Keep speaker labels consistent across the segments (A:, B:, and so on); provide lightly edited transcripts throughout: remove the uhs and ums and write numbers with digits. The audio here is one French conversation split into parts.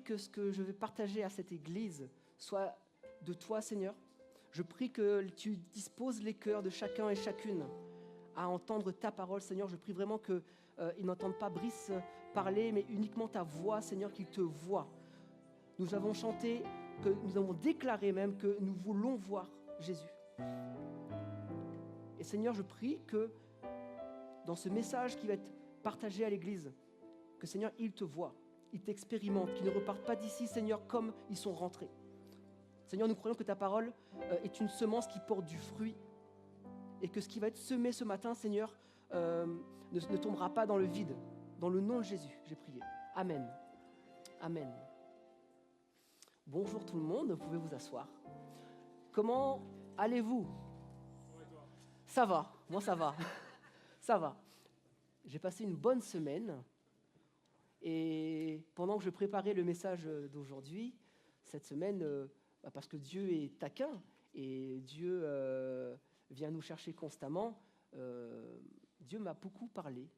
A: que ce que je vais partager à cette église soit de toi, Seigneur. Je prie que tu disposes les cœurs de chacun et chacune à entendre ta parole, Seigneur. Je prie vraiment qu'ils n'entendent pas Brice parler, mais uniquement ta voix, Seigneur, qu'ils te voient. Nous avons chanté, que nous avons déclaré même que nous voulons voir Jésus. Et Seigneur, je prie que dans ce message qui va être partagé à l'église, que Seigneur, ils te voient, ils t'expérimentent, qu'ils ne repartent pas d'ici, Seigneur, comme ils sont rentrés. Seigneur, nous croyons que ta parole est une semence qui porte du fruit et que ce qui va être semé ce matin, Seigneur, ne tombera pas dans le vide. Dans le nom de Jésus, j'ai prié. Amen. Amen. Bonjour tout le monde, vous pouvez vous asseoir. Comment allez-vous ? Ça va, moi ça va. Ça va. J'ai passé une bonne semaine et pendant que je préparais le message d'aujourd'hui, cette semaine, parce que Dieu est taquin et Dieu vient nous chercher constamment, Dieu m'a beaucoup parlé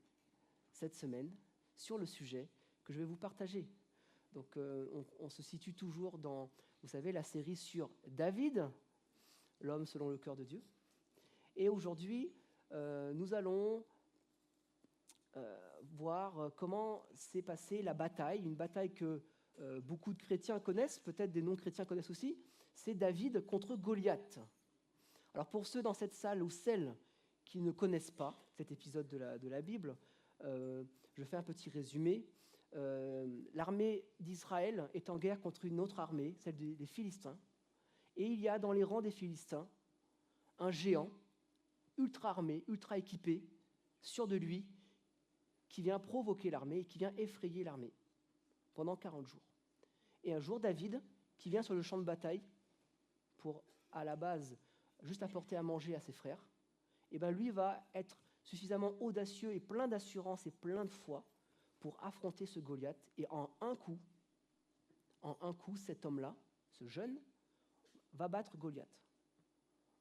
A: cette semaine sur le sujet que je vais vous partager. Donc on se situe toujours dans, vous savez, la série sur David, l'homme selon le cœur de Dieu. Et aujourd'hui, nous allons voir comment s'est passée la bataille, une bataille que beaucoup de chrétiens connaissent, peut-être des non-chrétiens connaissent aussi, c'est David contre Goliath. Alors pour ceux dans cette salle ou celles qui ne connaissent pas cet épisode de la Bible, je fais un petit résumé. L'armée d'Israël est en guerre contre une autre armée, celle des Philistins, et il y a dans les rangs des Philistins un géant ultra armé, ultra équipé, sûr de lui, qui vient provoquer l'armée, qui vient effrayer l'armée pendant 40 jours. Et un jour, David, qui vient sur le champ de bataille pour, à la base, juste apporter à manger à ses frères, et ben lui va être suffisamment audacieux et plein d'assurance et plein de foi pour affronter ce Goliath. Et en un coup, cet homme-là, ce jeune, va battre Goliath.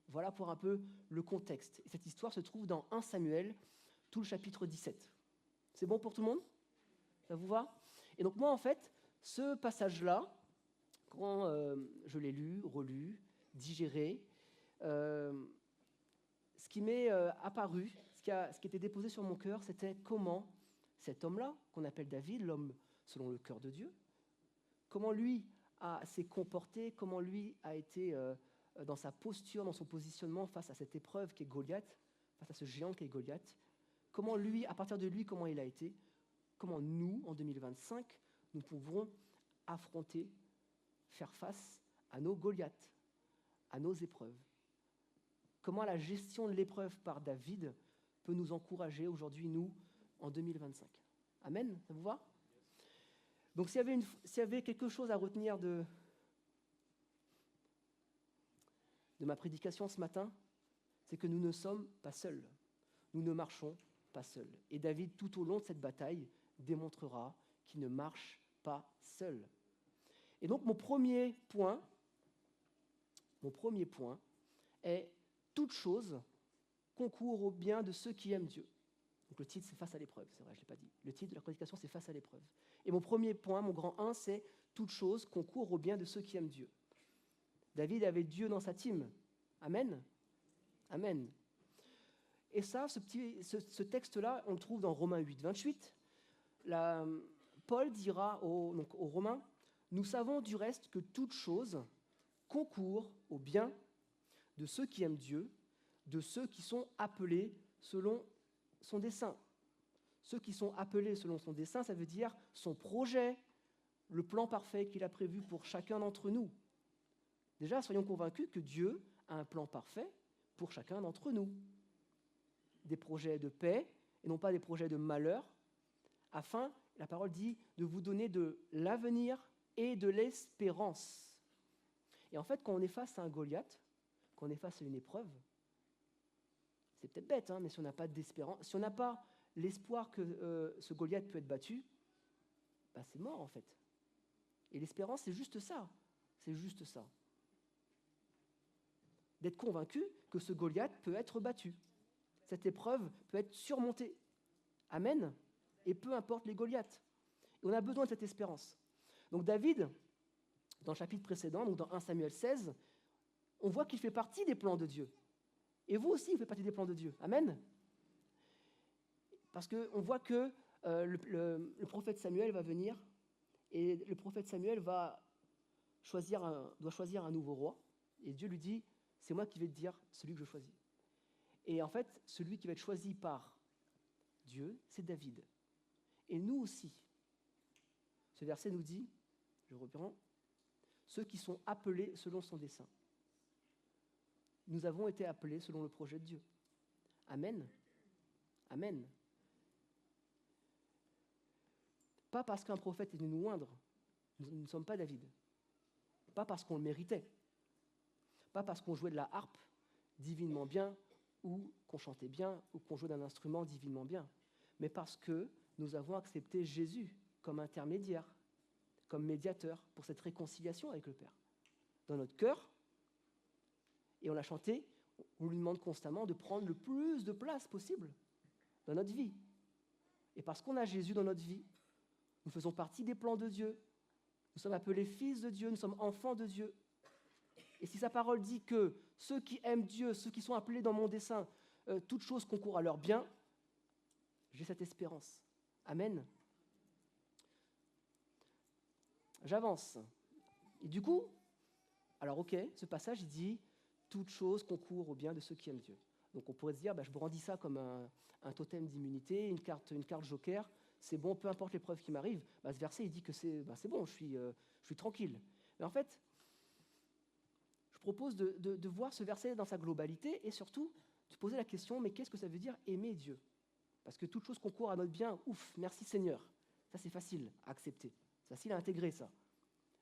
A: Voilà pour un peu le contexte. Et cette histoire se trouve dans 1 Samuel, tout le chapitre 17. C'est bon pour tout le monde ? Ça vous va ? Et donc moi, en fait, ce passage-là, quand je l'ai lu, relu, digéré, ce qui m'est apparu, ce qui était déposé sur mon cœur, c'était comment cet homme-là, qu'on appelle David, l'homme selon le cœur de Dieu, comment lui s'est comporté, comment lui a été dans sa posture, dans son positionnement face à cette épreuve qui est Goliath, face à ce géant qui est Goliath, comment lui, à partir de lui, comment il a été, comment nous, en 2025, nous pouvons affronter, faire face à nos Goliaths, à nos épreuves. Comment la gestion de l'épreuve par David peut nous encourager aujourd'hui, nous, en 2025. Amen, ça vous va ? Donc s'il y avait quelque chose à retenir de ma prédication ce matin, c'est que nous ne sommes pas seuls. Nous ne marchons pas seuls. Et David, tout au long de cette bataille, démontrera qu'il ne marche pas seul. Et donc mon premier point est « Toute chose concourt au bien de ceux qui aiment Dieu ». Donc le titre, c'est « Face à l'épreuve », c'est vrai, je ne l'ai pas dit. Le titre de la prédication, c'est « Face à l'épreuve ». Et mon premier point, mon grand 1, c'est « Toute chose concourt au bien de ceux qui aiment Dieu ». David avait Dieu dans sa team. Amen. Amen. Et ça, ce texte-là, on le trouve dans Romains 8, 28. Paul dira aux Romains, « Nous savons du reste que toute chose concourt au bien de ceux qui aiment Dieu, de ceux qui sont appelés selon son dessein. » Ceux qui sont appelés selon son dessein, ça veut dire son projet, le plan parfait qu'il a prévu pour chacun d'entre nous. Déjà, soyons convaincus que Dieu a un plan parfait pour chacun d'entre nous. Des projets de paix et non pas des projets de malheur, afin, la parole dit, de vous donner de l'avenir et de l'espérance. Et en fait, quand on est face à un Goliath, quand on est face à une épreuve, c'est peut-être bête, mais si on n'a pas d'espérance, si on n'a pas l'espoir que ce Goliath peut être battu, c'est mort en fait. Et l'espérance, c'est juste ça. C'est juste ça. D'être convaincu que ce Goliath peut être battu. Cette épreuve peut être surmontée. Amen. Et peu importe les Goliaths. Et on a besoin de cette espérance. Donc David, dans le chapitre précédent, donc dans 1 Samuel 16, on voit qu'il fait partie des plans de Dieu. Et vous aussi, vous faites partie des plans de Dieu. Amen. Parce qu'on voit que le prophète Samuel va venir, et le prophète Samuel doit choisir un nouveau roi. Et Dieu lui dit, c'est moi qui vais te dire celui que je choisis. Et en fait, celui qui va être choisi par Dieu, c'est David. Et nous aussi. Ce verset nous dit, je reprends, ceux qui sont appelés selon son dessein. Nous avons été appelés selon le projet de Dieu. Amen. Amen. Pas parce qu'un prophète est venu nous oindre, nous ne sommes pas David. Pas parce qu'on le méritait. Pas parce qu'on jouait de la harpe divinement bien, ou qu'on chantait bien, ou qu'on jouait d'un instrument divinement bien, mais parce que nous avons accepté Jésus comme intermédiaire, comme médiateur pour cette réconciliation avec le Père. Dans notre cœur, et on l'a chanté, on lui demande constamment de prendre le plus de place possible dans notre vie. Et parce qu'on a Jésus dans notre vie, nous faisons partie des plans de Dieu. Nous sommes appelés fils de Dieu, nous sommes enfants de Dieu. Et si sa parole dit que ceux qui aiment Dieu, ceux qui sont appelés dans mon dessein, toutes choses concourent à leur bien, j'ai cette espérance. Amen. J'avance. Et du coup, alors ok, ce passage, il dit « Toutes choses concourent au bien de ceux qui aiment Dieu ». Donc on pourrait se dire, je brandis ça comme un totem d'immunité, une carte joker, c'est bon, peu importe l'épreuve qui m'arrive. Ce verset, il dit que c'est bon, je suis tranquille. Mais en fait, je propose de voir ce verset dans sa globalité et surtout de poser la question, mais qu'est-ce que ça veut dire aimer Dieu ? Parce que toute chose concourt à notre bien, ouf, merci Seigneur. Ça, c'est facile à accepter. C'est facile à intégrer, ça.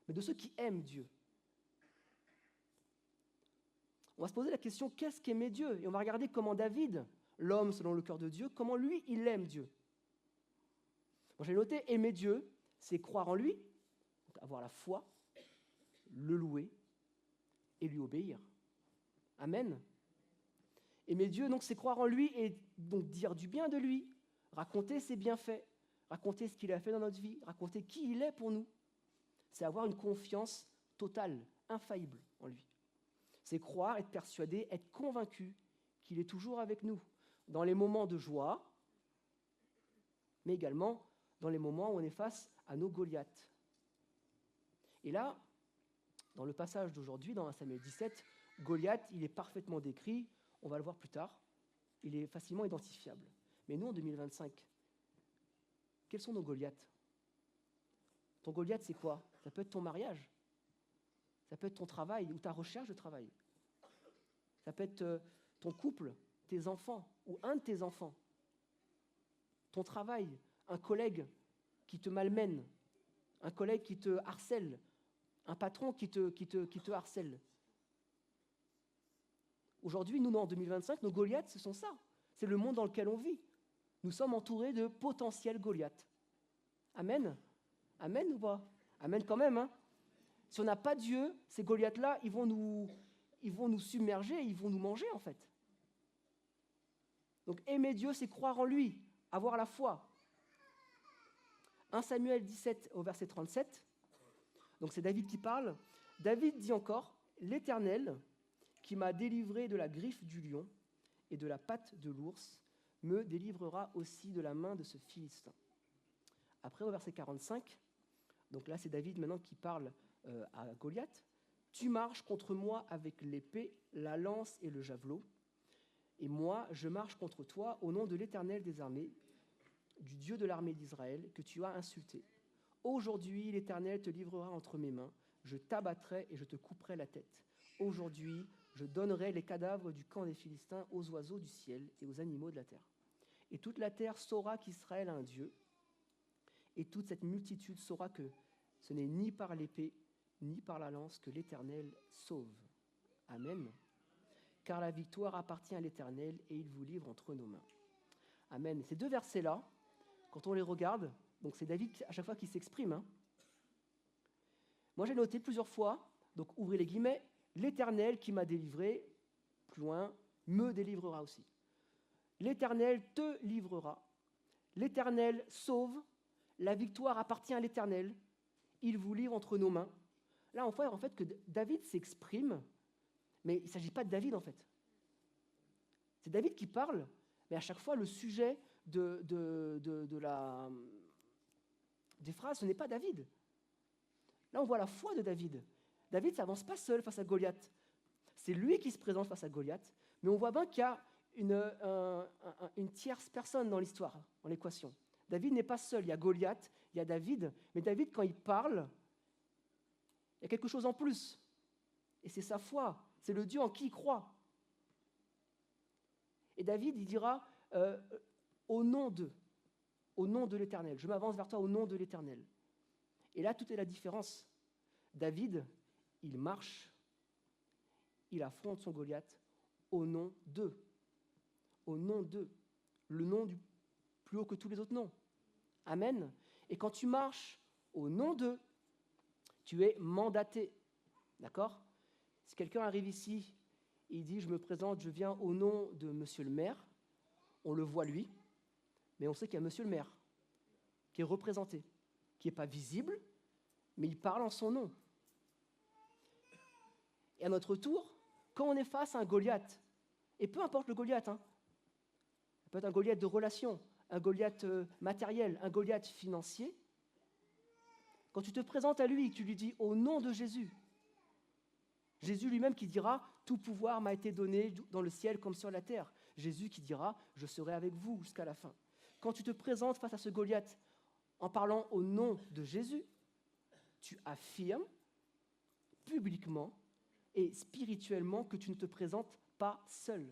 A: Mais de ceux qui aiment Dieu, on va se poser la question, qu'est-ce qu'aimer Dieu ? Et on va regarder comment David, l'homme selon le cœur de Dieu, comment lui, il aime Dieu. Bon, j'ai noté, aimer Dieu, c'est croire en lui, donc avoir la foi, le louer et lui obéir. Amen. Aimer Dieu, donc, c'est croire en lui et donc dire du bien de lui, raconter ses bienfaits, raconter ce qu'il a fait dans notre vie, raconter qui il est pour nous. C'est avoir une confiance totale, infaillible en lui. C'est croire, être persuadé, être convaincu qu'il est toujours avec nous, dans les moments de joie, mais également dans les moments où on est face à nos Goliaths. Et là, dans le passage d'aujourd'hui, dans 1 Samuel 17, Goliath, il est parfaitement décrit, on va le voir plus tard, il est facilement identifiable. Mais nous, en 2025, quels sont nos Goliaths ? Ton Goliath, c'est quoi ? Ça peut être ton mariage, ça peut être ton travail ou ta recherche de travail, ça peut être ton couple, tes enfants ou un de tes enfants, ton travail, un collègue qui te malmène, un collègue qui te harcèle, un patron qui te harcèle. Aujourd'hui, nous, en 2025, nos Goliaths, ce sont ça. C'est le monde dans lequel on vit. Nous sommes entourés de potentiels Goliaths. Amen. Amen ou pas ? Amen quand même. Hein ? Si on n'a pas Dieu, ces Goliaths-là, ils vont nous submerger, ils vont nous manger en fait. Donc aimer Dieu, c'est croire en lui, avoir la foi. 1 Samuel 17 au verset 37, donc c'est David qui parle. David dit encore, « L'Éternel, qui m'a délivré de la griffe du lion et de la patte de l'ours, me délivrera aussi de la main de ce Philistin. » Après, au verset 45, donc là c'est David maintenant qui parle à Goliath, « Tu marches contre moi avec l'épée, la lance et le javelot, et moi je marche contre toi au nom de l'Éternel des armées, du Dieu de l'armée d'Israël, que tu as insulté. Aujourd'hui, l'Éternel te livrera entre mes mains, je t'abattrai et je te couperai la tête. Aujourd'hui, je donnerai les cadavres du camp des Philistins aux oiseaux du ciel et aux animaux de la terre. Et toute la terre saura qu'Israël a un Dieu, et toute cette multitude saura que ce n'est ni par l'épée, ni par la lance que l'Éternel sauve. Amen. Car la victoire appartient à l'Éternel, et il vous livre entre nos mains. » Amen. Ces deux versets-là, quand on les regarde, donc c'est David à chaque fois qui s'exprime. Hein. Moi, j'ai noté plusieurs fois, donc ouvrez les guillemets, « L'Éternel qui m'a délivré », plus loin, « me délivrera aussi ». L'Éternel te livrera. L'Éternel sauve. La victoire appartient à l'Éternel. il vous livre entre nos mains. Là, on voit en fait que David s'exprime, mais il ne s'agit pas de David en fait. C'est David qui parle, mais à chaque fois, le sujet des phrases, ce n'est pas David. Là, on voit la foi de David. David ne s'avance pas seul face à Goliath. C'est lui qui se présente face à Goliath, mais on voit bien qu'il y a une tierce personne dans l'histoire, dans l'équation. David n'est pas seul, il y a Goliath, il y a David, mais David, quand il parle, il y a quelque chose en plus. Et c'est sa foi, c'est le Dieu en qui il croit. Et David, il dira, au nom de l'Éternel, je m'avance vers toi au nom de l'Éternel. Et là, tout est la différence. David, il marche, il affronte son Goliath au nom d'eux. Au nom d'eux. Le nom du plus haut que tous les autres noms. Amen. Et quand tu marches au nom d'eux, tu es mandaté. D'accord ? Si quelqu'un arrive ici et il dit « Je me présente, je viens au nom de monsieur le maire », on le voit lui, mais on sait qu'il y a monsieur le maire qui est représenté, qui n'est pas visible, mais il parle en son nom. Et à notre tour, quand on est face à un Goliath, et peu importe le Goliath, ça peut être un Goliath de relation, un Goliath matériel, un Goliath financier, quand tu te présentes à lui, tu lui dis au nom de Jésus, Jésus lui-même qui dira « Tout pouvoir m'a été donné dans le ciel comme sur la terre ». Jésus qui dira « Je serai avec vous jusqu'à la fin ». Quand tu te présentes face à ce Goliath en parlant au nom de Jésus, tu affirmes publiquement et spirituellement que tu ne te présentes pas seul.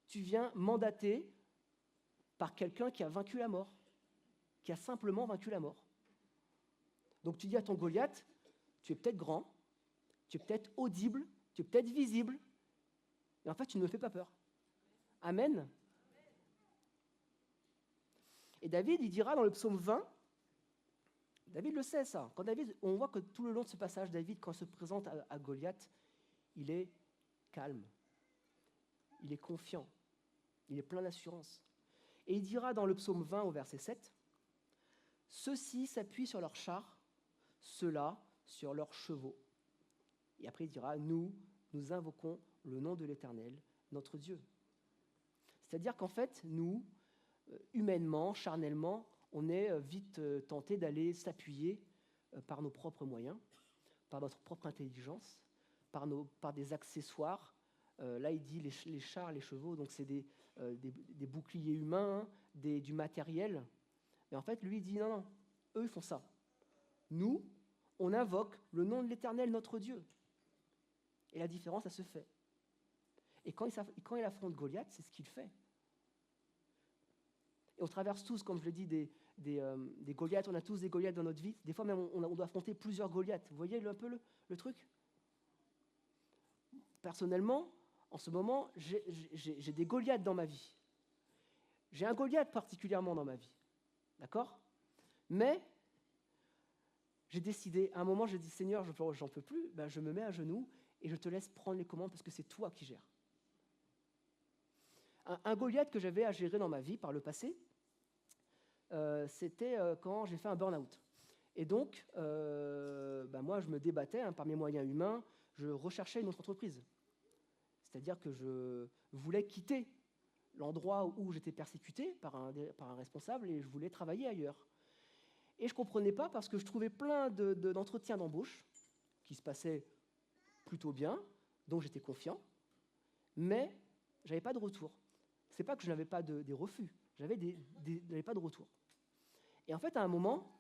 A: Tu viens mandaté par quelqu'un qui a vaincu la mort, qui a simplement vaincu la mort. Donc tu dis à ton Goliath, tu es peut-être grand, tu es peut-être audible, tu es peut-être visible, mais en fait tu ne me fais pas peur. Amen. Et David, il dira dans le psaume 20, David le sait ça, quand David, on voit que tout le long de ce passage, David, quand il se présente à Goliath, il est calme, il est confiant, il est plein d'assurance. Et il dira dans le psaume 20 au verset 7, « Ceux-ci s'appuient sur leurs chars, ceux-là sur leurs chevaux. » Et après il dira, « Nous invoquons le nom de l'Éternel, notre Dieu. » C'est-à-dire qu'en fait, nous, humainement, charnellement, on est vite tenté d'aller s'appuyer par nos propres moyens, par notre propre intelligence, par des accessoires. Là, il dit les chars, les chevaux, donc c'est des boucliers humains, du matériel. Mais en fait, lui, il dit non, eux, ils font ça. Nous, on invoque le nom de l'Éternel, notre Dieu. Et la différence, ça se fait. Et quand il affronte Goliath, c'est ce qu'il fait. Et on traverse tous, comme je l'ai dit, des Goliaths. On a tous des Goliaths dans notre vie. Des fois même, on doit affronter plusieurs Goliaths. Vous voyez un peu le truc ? Personnellement, en ce moment, j'ai des Goliaths dans ma vie. J'ai un Goliath particulièrement dans ma vie. D'accord ? Mais j'ai décidé, à un moment, j'ai dit, Seigneur, j'en peux plus, je me mets à genoux et je te laisse prendre les commandes parce que c'est toi qui gères. Un Goliath que j'avais à gérer dans ma vie par le passé, c'était quand j'ai fait un burn-out. Et donc, moi, je me débattais par mes moyens humains, je recherchais une autre entreprise. C'est-à-dire que je voulais quitter l'endroit où j'étais persécuté par un responsable et je voulais travailler ailleurs. Et je ne comprenais pas parce que je trouvais plein d'entretiens d'embauche qui se passaient plutôt bien, dont j'étais confiant, mais je n'avais pas de retour. Ce n'est pas que je n'avais pas des refus, je n'avais pas de retour. Et en fait, à un moment,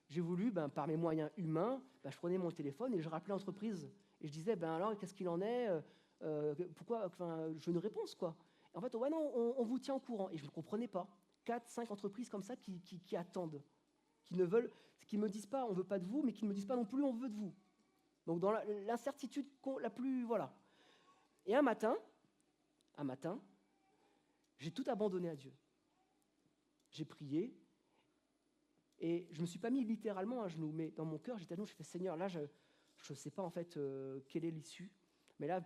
A: j'ai voulu, par mes moyens humains, je prenais mon téléphone et je rappelais l'entreprise. Et je disais, alors, qu'est-ce qu'il en est pourquoi, je veux une réponse, quoi. Et en fait, ouais, non, on vous tient au courant. Et je ne comprenais pas. 4, 5 entreprises comme ça qui attendent, qui ne me disent pas, on ne veut pas de vous, mais qui ne me disent pas non plus, on veut de vous. Donc, dans l'incertitude la plus, voilà. Et un matin, j'ai tout abandonné à Dieu. J'ai prié, et je ne me suis pas mis littéralement à genoux, mais dans mon cœur, j'étais à genoux, je fais, Seigneur, là, je ne sais pas en fait quelle est l'issue, mais là,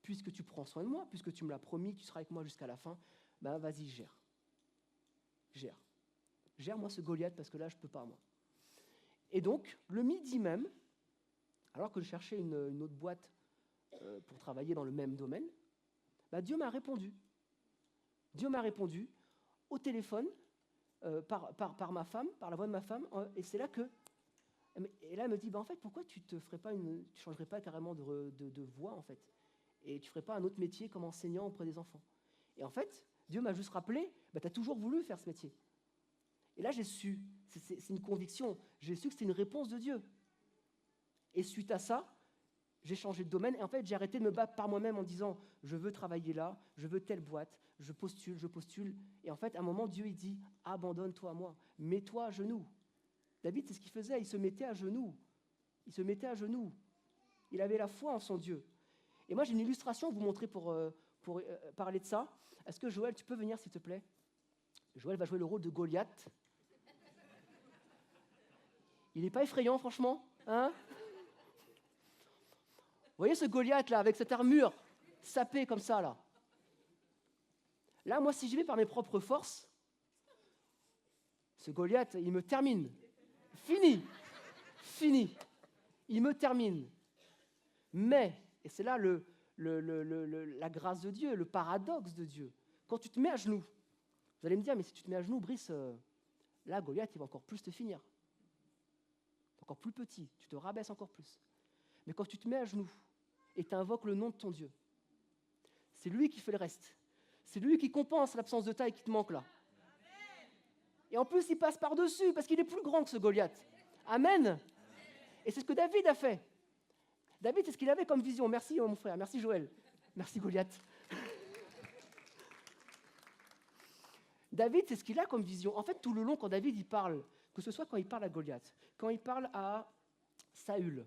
A: puisque tu prends soin de moi, puisque tu me l'as promis, tu seras avec moi jusqu'à la fin, vas-y, gère. Gère-moi ce Goliath, parce que là, je ne peux pas, moi. Et donc, le midi même, alors que je cherchais une autre boîte pour travailler dans le même domaine, Dieu m'a répondu. Dieu m'a répondu au téléphone, par ma femme, par la voix de ma femme, et c'est là que... Et là, elle me dit, en fait, pourquoi tu changerais pas carrément de voie, en fait, et tu ferais pas un autre métier comme enseignant auprès des enfants. Et en fait, Dieu m'a juste rappelé, tu as toujours voulu faire ce métier. Et là, j'ai su, c'est une conviction, j'ai su que c'était une réponse de Dieu. Et suite à ça, j'ai changé de domaine, et en fait, j'ai arrêté de me battre par moi-même en disant, je veux travailler là, je veux telle boîte, je postule. Et en fait, à un moment, Dieu, il dit, abandonne-toi à moi, mets-toi à genoux. David, c'est ce qu'il faisait, il se mettait à genoux. Il se mettait à genoux. Il avait la foi en son Dieu. Et moi, j'ai une illustration à vous montrer pour parler de ça. Est-ce que Joël, tu peux venir, s'il te plaît? Joël va jouer le rôle de Goliath. Il n'est pas effrayant, franchement, hein? Vous voyez ce Goliath, là, avec cette armure sapée comme ça, là? Là, moi, si j'y vais par mes propres forces, ce Goliath, il me termine. Fini. Il me termine. Mais, et c'est là la grâce de Dieu, le paradoxe de Dieu. Quand tu te mets à genoux, vous allez me dire, mais si tu te mets à genoux, Brice, là, Goliath, il va encore plus te finir. Encore plus petit, tu te rabaisses encore plus. Mais quand tu te mets à genoux et tu invoques le nom de ton Dieu, c'est lui qui fait le reste. C'est lui qui compense l'absence de taille qui te manque là. Et en plus, il passe par-dessus parce qu'il est plus grand que ce Goliath. Amen. Et c'est ce que David a fait. David, c'est ce qu'il avait comme vision. Merci, mon frère. Merci, Joël. Merci, Goliath. David, c'est ce qu'il a comme vision. En fait, tout le long, quand David il parle, que ce soit quand il parle à Goliath, quand il parle à Saül,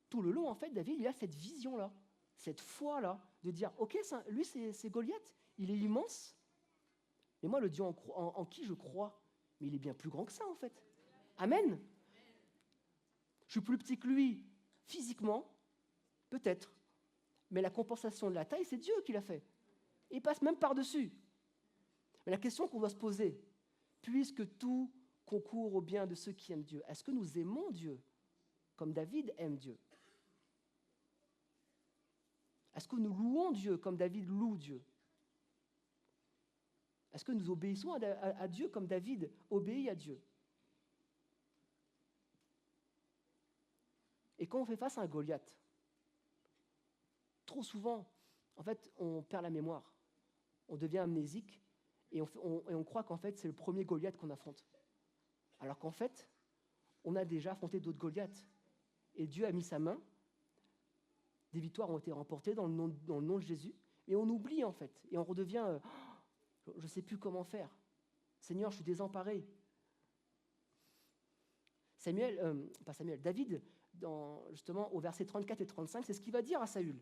A: tout le long, en fait, David, il a cette vision-là, cette foi-là, de dire, ok, lui, c'est Goliath, il est immense, mais moi, le Dieu en qui je crois, mais il est bien plus grand que ça, en fait. Amen. Je suis plus petit que lui, physiquement, peut-être, mais la compensation de la taille, c'est Dieu qui l'a fait. Et il passe même par-dessus. Mais la question qu'on doit se poser, puisque tout concourt au bien de ceux qui aiment Dieu, est-ce que nous aimons Dieu comme David aime Dieu? Est-ce que nous louons Dieu comme David loue Dieu? Est-ce que nous obéissons à Dieu comme David obéit à Dieu? Et quand on fait face à un Goliath, trop souvent, en fait, on perd la mémoire. On devient amnésique et on croit qu'en fait, c'est le premier Goliath qu'on affronte. Alors qu'en fait, on a déjà affronté d'autres Goliaths. Et Dieu a mis sa main. Des victoires ont été remportées dans le nom de Jésus. Et on oublie, en fait. Et on redevient, je ne sais plus comment faire. Seigneur, je suis désemparé. David, justement, au verset 34 et 35, c'est ce qu'il va dire à Saül.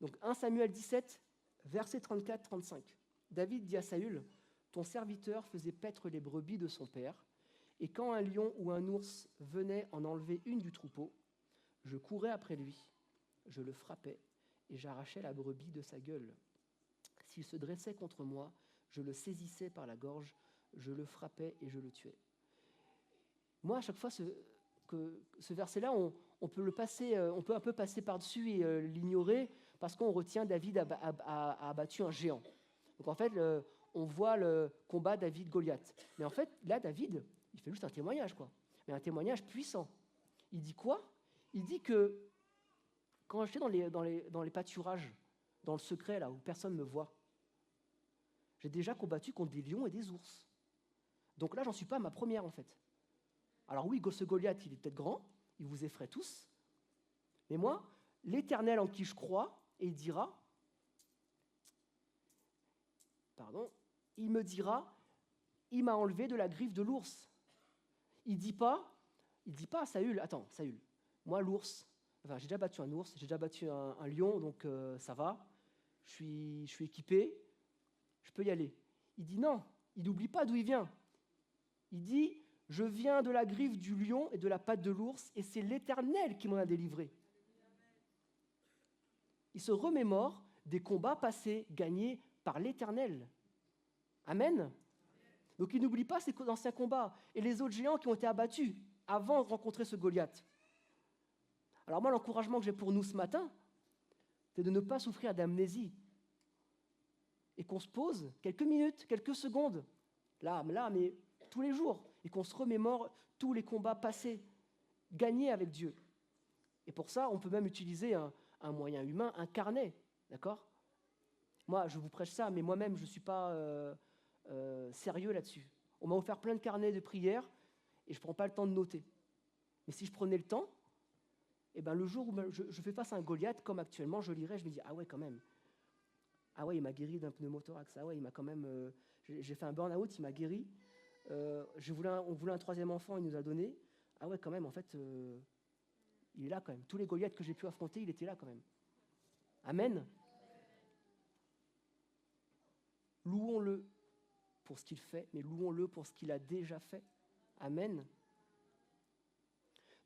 A: Donc 1 Samuel 17, verset 34-35. David dit à Saül, « Ton serviteur faisait paître les brebis de son père, et quand un lion ou un ours venait en enlever une du troupeau, je courais après lui, je le frappais, et j'arrachais la brebis de sa gueule. S'il se dressait contre moi, je le saisissais par la gorge, je le frappais et je le tuais. » Moi, à chaque fois, ce verset-là, on peut le passer, on peut un peu passer par-dessus et l'ignorer, parce qu'on retient David a abattu un géant. Donc en fait, on voit le combat David-Goliath. Mais en fait, là, David, il fait juste un témoignage, quoi. Mais un témoignage puissant. Il dit quoi? Il dit que quand j'étais dans les pâturages, dans le secret, là, où personne ne me voit, j'ai déjà combattu contre des lions et des ours. Donc là, j'en suis pas à ma première, en fait. Alors oui, ce Goliath, il est peut-être grand, il vous effraie tous, mais moi, l'Éternel en qui je crois, et il dira, il me dira, il m'a enlevé de la griffe de l'ours. Il dit pas à Saül, attends, Saül, moi l'ours, j'ai déjà battu un ours, j'ai déjà battu un lion, donc ça va, je suis équipé, je peux y aller. Il dit non, il n'oublie pas d'où il vient. Il dit, je viens de la griffe du lion et de la patte de l'ours, et c'est l'Éternel qui m'en a délivré. Il se remémore des combats passés, gagnés par l'Éternel. Amen. Donc il n'oublie pas ses anciens combats et les autres géants qui ont été abattus avant de rencontrer ce Goliath. Alors moi, l'encouragement que j'ai pour nous ce matin, c'est de ne pas souffrir d'amnésie et qu'on se pose quelques minutes, quelques secondes, là, mais tous les jours, et qu'on se remémore tous les combats passés, gagnés avec Dieu. Et pour ça, on peut même utiliser un moyen humain, un carnet, d'accord ? Moi, je vous prêche ça, mais moi-même, je ne suis pas sérieux là-dessus. On m'a offert plein de carnets de prières, et je ne prends pas le temps de noter. Mais si je prenais le temps, eh ben, le jour où je fais face à un Goliath, comme actuellement, je lirai, je me dis, ah ouais, quand même. Ah ouais, il m'a guéri d'un pneumothorax. Ah ouais, il m'a quand même... j'ai fait un burn-out, il m'a guéri. On voulait un troisième enfant, il nous a donné. Ah ouais, quand même, en fait, il est là quand même. Tous les Goliaths que j'ai pu affronter, il était là quand même. Amen. Louons-le pour ce qu'il fait, mais louons-le pour ce qu'il a déjà fait. Amen.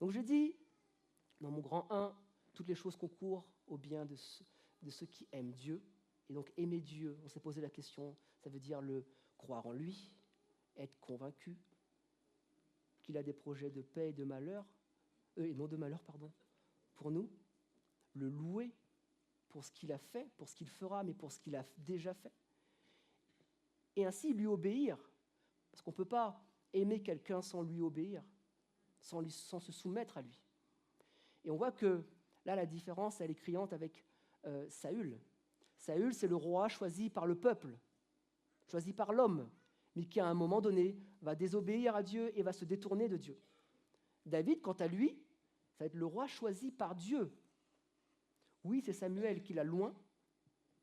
A: Donc je dis, dans mon grand 1, toutes les choses concourent au bien de ceux qui aiment Dieu. Et donc aimer Dieu, on s'est posé la question, ça veut dire le croire en lui, être convaincu qu'il a des projets de paix et de malheur, et non de malheur, pardon, pour nous, le louer pour ce qu'il a fait, pour ce qu'il fera, mais pour ce qu'il a déjà fait. Et ainsi lui obéir, parce qu'on ne peut pas aimer quelqu'un sans lui obéir, sans se soumettre à lui. Et on voit que là, la différence, elle est criante avec Saül. Saül, c'est le roi choisi par le peuple, choisi par l'homme, mais qui, à un moment donné, va désobéir à Dieu et va se détourner de Dieu. David, quant à lui, ça va être le roi choisi par Dieu. Oui, c'est Samuel qui l'a loin,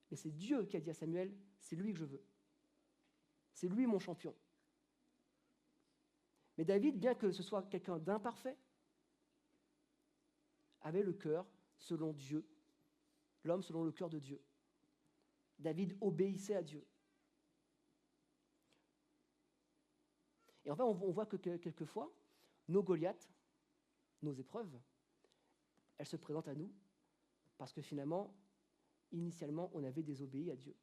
A: mais c'est Dieu qui a dit à Samuel, c'est lui que je veux. C'est lui mon champion. Mais David, bien que ce soit quelqu'un d'imparfait, avait le cœur selon Dieu, l'homme selon le cœur de Dieu. David obéissait à Dieu. Et enfin, on voit que quelquefois, nos Goliaths, nos épreuves, elles se présentent à nous parce que finalement, initialement, on avait désobéi à Dieu.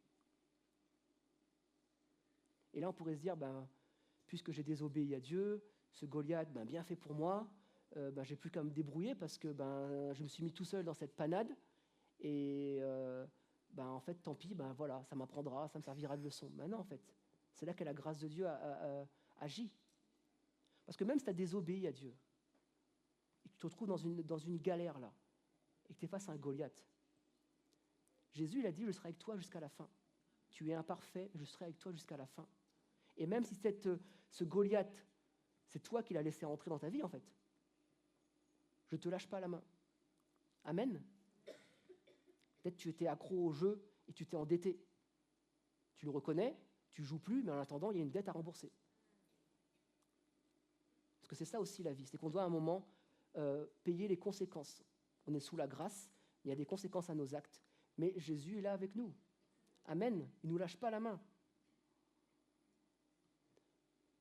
A: Et là, on pourrait se dire, puisque j'ai désobéi à Dieu, ce Goliath, bien fait pour moi, j'ai plus qu'à me débrouiller parce que je me suis mis tout seul dans cette panade et en fait, tant pis, voilà, ça m'apprendra, ça me servira de leçon. Mais non, en fait, c'est là que la grâce de Dieu agit. Parce que même si tu as désobéi à Dieu et que tu te retrouves dans une galère là, et que tu es face à un Goliath, Jésus, il a dit, je serai avec toi jusqu'à la fin. Tu es imparfait, je serai avec toi jusqu'à la fin. Et même si ce Goliath, c'est toi qui l'as laissé entrer dans ta vie, en fait, je ne te lâche pas la main. Amen. Peut-être tu étais accro au jeu et tu t'es endetté. Tu le reconnais, tu ne joues plus, mais en attendant, il y a une dette à rembourser. Parce que c'est ça aussi la vie, c'est qu'on doit à un moment payer les conséquences. On est sous la grâce, il y a des conséquences à nos actes, mais Jésus est là avec nous. Amen, il ne nous lâche pas la main.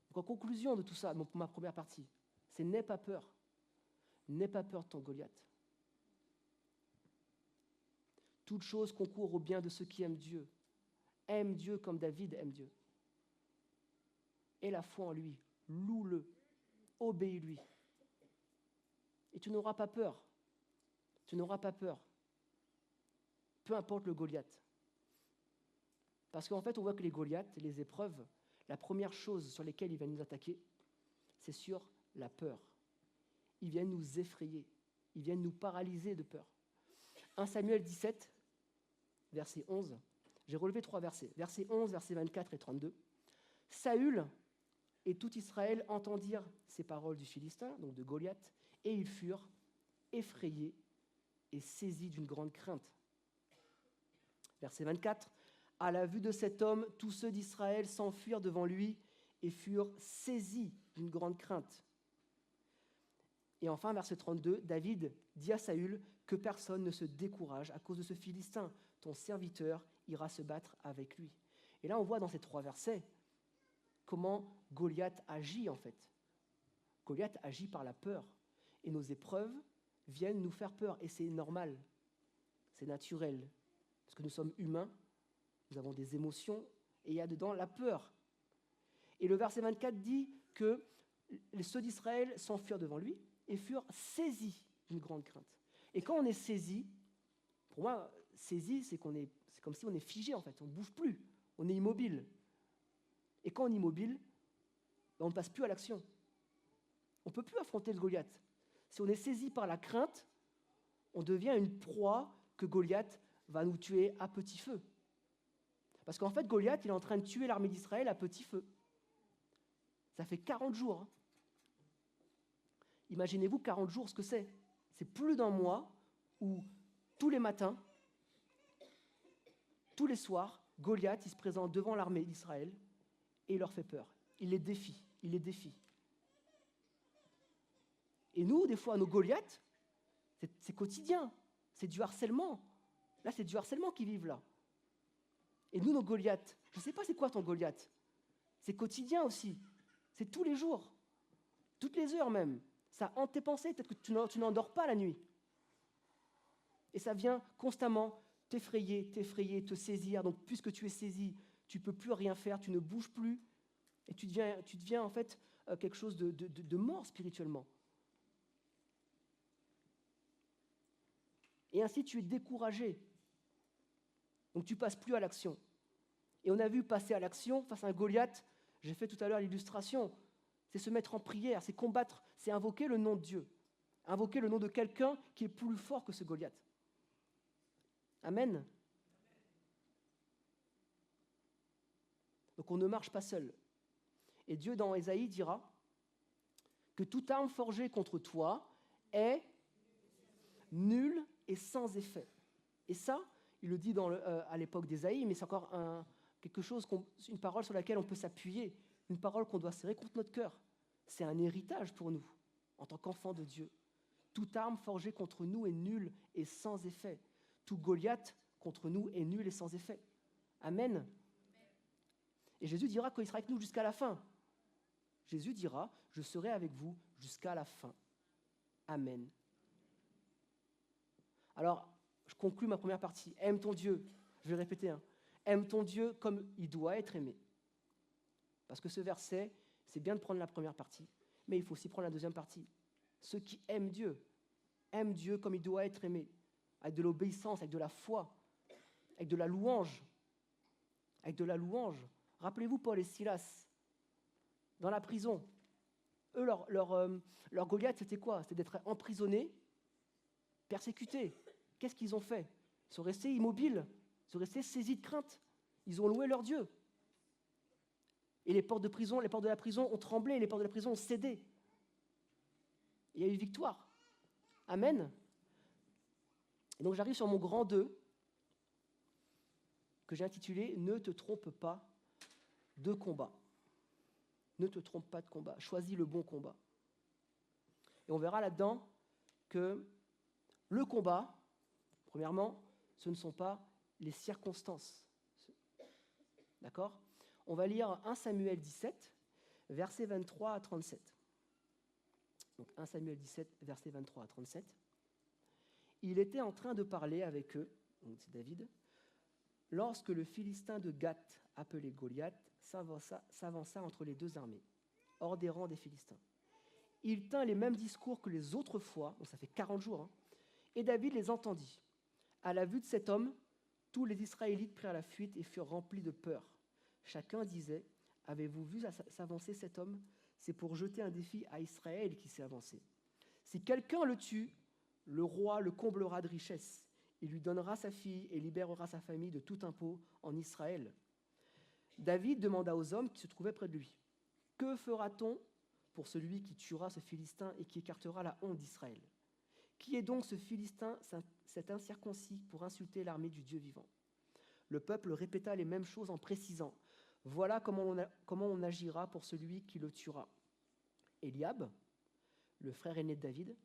A: Donc en conclusion de tout ça, pour ma première partie, c'est n'aie pas peur. N'aie pas peur de ton Goliath. Toute chose concourt au bien de ceux qui aiment Dieu. Aime Dieu comme David aime Dieu. Aie la foi en lui, loue-le, obéis-lui. Et tu n'auras pas peur. Tu n'auras pas peur. Peu importe le Goliath. Parce qu'en fait, on voit que les Goliaths, les épreuves, la première chose sur laquelle ils viennent nous attaquer, c'est sur la peur. Ils viennent nous effrayer. Ils viennent nous paralyser de peur. 1 Samuel 17, verset 11. J'ai relevé 3 versets. Verset 11, versets 24 et 32. Saül et tout Israël entendirent ces paroles du Philistin, donc de Goliath, et ils furent effrayés et saisis d'une grande crainte. Verset 24. À la vue de cet homme, tous ceux d'Israël s'enfuirent devant lui et furent saisis d'une grande crainte. Et enfin, verset 32, David dit à Saül que personne ne se décourage à cause de ce Philistin. Ton serviteur ira se battre avec lui. Et là, on voit dans ces 3 versets comment Goliath agit en fait. Goliath agit par la peur. Et nos épreuves viennent nous faire peur. Et c'est normal, c'est naturel. Parce que nous sommes humains, nous avons des émotions, et il y a dedans la peur. Et le verset 24 dit que ceux d'Israël s'enfuirent devant lui et furent saisis d'une grande crainte. Et quand on est saisi, pour moi, saisi, c'est comme si on est figé en fait, on ne bouge plus, on est immobile. Et quand on est immobile, on ne passe plus à l'action. On ne peut plus affronter le Goliath. Si on est saisi par la crainte, on devient une proie que Goliath va nous tuer à petit feu. Parce qu'en fait, Goliath, il est en train de tuer l'armée d'Israël à petit feu. Ça fait 40 jours. Hein. Imaginez-vous 40 jours ce que c'est. C'est plus d'un mois où tous les matins, tous les soirs, Goliath, il se présente devant l'armée d'Israël et il leur fait peur. Il les défie, il les défie. Et nous, des fois, nos Goliaths, c'est quotidien, c'est du harcèlement. Là, c'est du harcèlement qu'ils vivent là. Et nous, nos Goliaths, je ne sais pas c'est quoi ton Goliath. C'est quotidien aussi. C'est tous les jours, toutes les heures même. Ça hante tes pensées, peut-être que tu n'endors pas la nuit. Et ça vient constamment t'effrayer, te saisir. Donc, puisque tu es saisi, tu ne peux plus rien faire, tu ne bouges plus. Et tu deviens en fait quelque chose de mort spirituellement. Et ainsi, tu es découragé. Donc, tu ne passes plus à l'action. Et on a vu passer à l'action face à un Goliath, j'ai fait tout à l'heure l'illustration, c'est se mettre en prière, c'est combattre, c'est invoquer le nom de Dieu. Invoquer le nom de quelqu'un qui est plus fort que ce Goliath. Amen. Donc, on ne marche pas seul. Et Dieu, dans Ésaïe, dira que toute arme forgée contre toi est nulle et sans effet. Et ça, il le dit à l'époque d'Ésaïe, mais c'est encore quelque chose, une parole sur laquelle on peut s'appuyer, une parole qu'on doit serrer contre notre cœur. C'est un héritage pour nous, en tant qu'enfants de Dieu. Toute arme forgée contre nous est nulle et sans effet. Tout Goliath contre nous est nul et sans effet. Amen. Et Jésus dira qu'il sera avec nous jusqu'à la fin. Jésus dira, je serai avec vous jusqu'à la fin. Amen. Alors, je conclus ma première partie. Aime ton Dieu. Je vais répéter. Aime ton Dieu comme il doit être aimé. Parce que ce verset, c'est bien de prendre la première partie, mais il faut aussi prendre la deuxième partie. Ceux qui aiment Dieu comme il doit être aimé, avec de l'obéissance, avec de la foi, avec de la louange. Avec de la louange. Rappelez-vous Paul et Silas, dans la prison. Eux, leur Goliath, c'était quoi? C'était d'être emprisonnés, persécutés. Qu'est-ce qu'ils ont fait? Ils sont restés immobiles, ils sont restés saisis de crainte. Ils ont loué leur Dieu. Et les portes de la prison ont tremblé, les portes de la prison ont cédé. Il y a eu victoire. Amen. Et donc j'arrive sur mon grand 2, que j'ai intitulé « Ne te trompe pas de combat ». Ne te trompe pas de combat, choisis le bon combat. Et on verra là-dedans que le combat, premièrement, ce ne sont pas les circonstances. D'accord? On va lire 1 Samuel 17, versets 23 à 37. Donc 1 Samuel 17, versets 23 à 37. Il était en train de parler avec eux, donc c'est David, lorsque le Philistin de Gath, appelé Goliath, s'avança entre les deux armées, hors des rangs des Philistins. Il tint les mêmes discours que les autres fois, donc ça fait 40 jours, et David les entendit. À la vue de cet homme, tous les Israélites prirent la fuite et furent remplis de peur. Chacun disait, « Avez-vous vu s'avancer cet homme? C'est pour jeter un défi à Israël qui s'est avancé. Si quelqu'un le tue, le roi le comblera de richesses. Il lui donnera sa fille et libérera sa famille de tout impôt en Israël. » David demanda aux hommes qui se trouvaient près de lui, « Que fera-t-on pour celui qui tuera ce Philistin et qui écartera la honte d'Israël? Qui est donc ce Philistin, cet incirconcis, pour insulter l'armée du Dieu vivant ?» Le peuple répéta les mêmes choses en précisant, « Voilà comment on agira pour celui qui le tuera. » Eliab, le frère aîné de David,